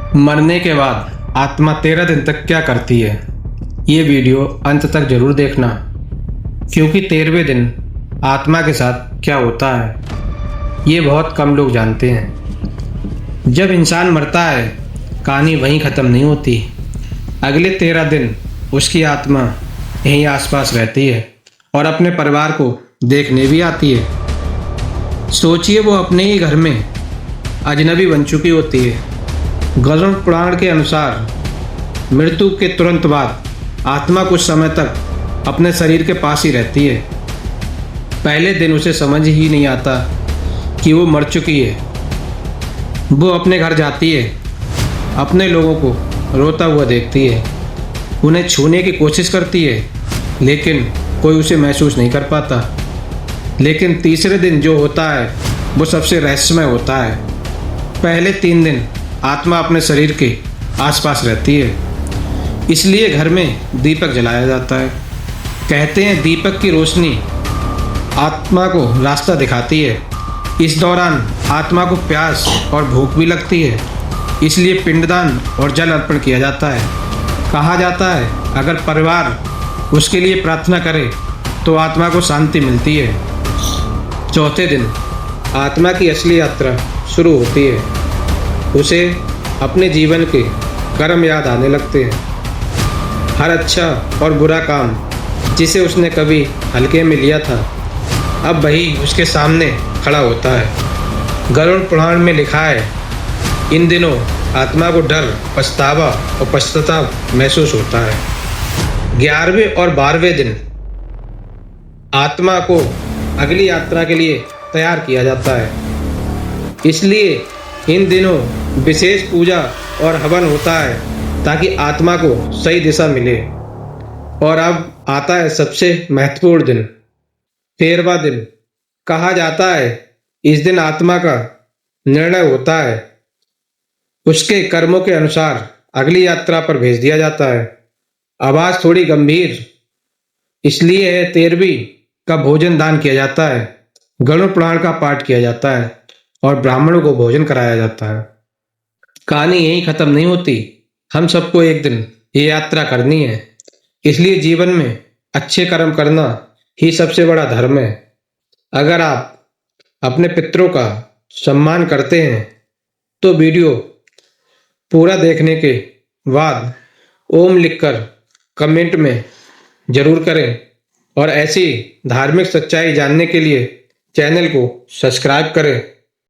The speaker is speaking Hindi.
मरने के बाद आत्मा 13 दिन तक क्या करती है, ये वीडियो अंत तक जरूर देखना, क्योंकि 13वें दिन आत्मा के साथ क्या होता है ये बहुत कम लोग जानते हैं। जब इंसान मरता है कहानी वहीं ख़त्म नहीं होती। अगले 13 दिन उसकी आत्मा यहीं आसपास रहती है और अपने परिवार को देखने भी आती है। सोचिए, वो अपने ही घर में अजनबी बन चुकी होती है। गरुड़ पुराण के अनुसार मृत्यु के तुरंत बाद आत्मा कुछ समय तक अपने शरीर के पास ही रहती है। पहले दिन उसे समझ ही नहीं आता कि वो मर चुकी है। वो अपने घर जाती है, अपने लोगों को रोता हुआ देखती है, उन्हें छूने की कोशिश करती है, लेकिन कोई उसे महसूस नहीं कर पाता। लेकिन तीसरे दिन जो होता है वो सबसे रहस्यमय होता है। पहले 3 दिन आत्मा अपने शरीर के आसपास रहती है, इसलिए घर में दीपक जलाया जाता है। कहते हैं दीपक की रोशनी आत्मा को रास्ता दिखाती है। इस दौरान आत्मा को प्यास और भूख भी लगती है, इसलिए पिंडदान और जल अर्पण किया जाता है। कहा जाता है अगर परिवार उसके लिए प्रार्थना करे तो आत्मा को शांति मिलती है। चौथे दिन आत्मा की असली यात्रा शुरू होती है। उसे अपने जीवन के कर्म याद आने लगते हैं। हर अच्छा और बुरा काम जिसे उसने कभी हल्के में लिया था, अब वही उसके सामने खड़ा होता है। गरुड़ पुराण में लिखा है, इन दिनों आत्मा को डर, पछतावा और पश्चाताप महसूस होता है। 11वें और 12वें दिन आत्मा को अगली यात्रा के लिए तैयार किया जाता है, इसलिए इन दिनों विशेष पूजा और हवन होता है ताकि आत्मा को सही दिशा मिले। और अब आता है सबसे महत्वपूर्ण दिन, 13वां दिन। कहा जाता है इस दिन आत्मा का निर्णय होता है, उसके कर्मों के अनुसार अगली यात्रा पर भेज दिया जाता है। आवाज़ थोड़ी गंभीर इसलिए है, 13वीं का भोजन दान किया जाता है, गरुड़ पुराण का पाठ किया जाता है और ब्राह्मणों को भोजन कराया जाता है। कहानी यहीं खत्म नहीं होती। हम सबको एक दिन ये यात्रा करनी है, इसलिए जीवन में अच्छे कर्म करना ही सबसे बड़ा धर्म है। अगर आप अपने पितरों का सम्मान करते हैं तो वीडियो पूरा देखने के बाद ओम लिखकर कमेंट में ज़रूर करें और ऐसी धार्मिक सच्चाई जानने के लिए चैनल को सब्सक्राइब करें।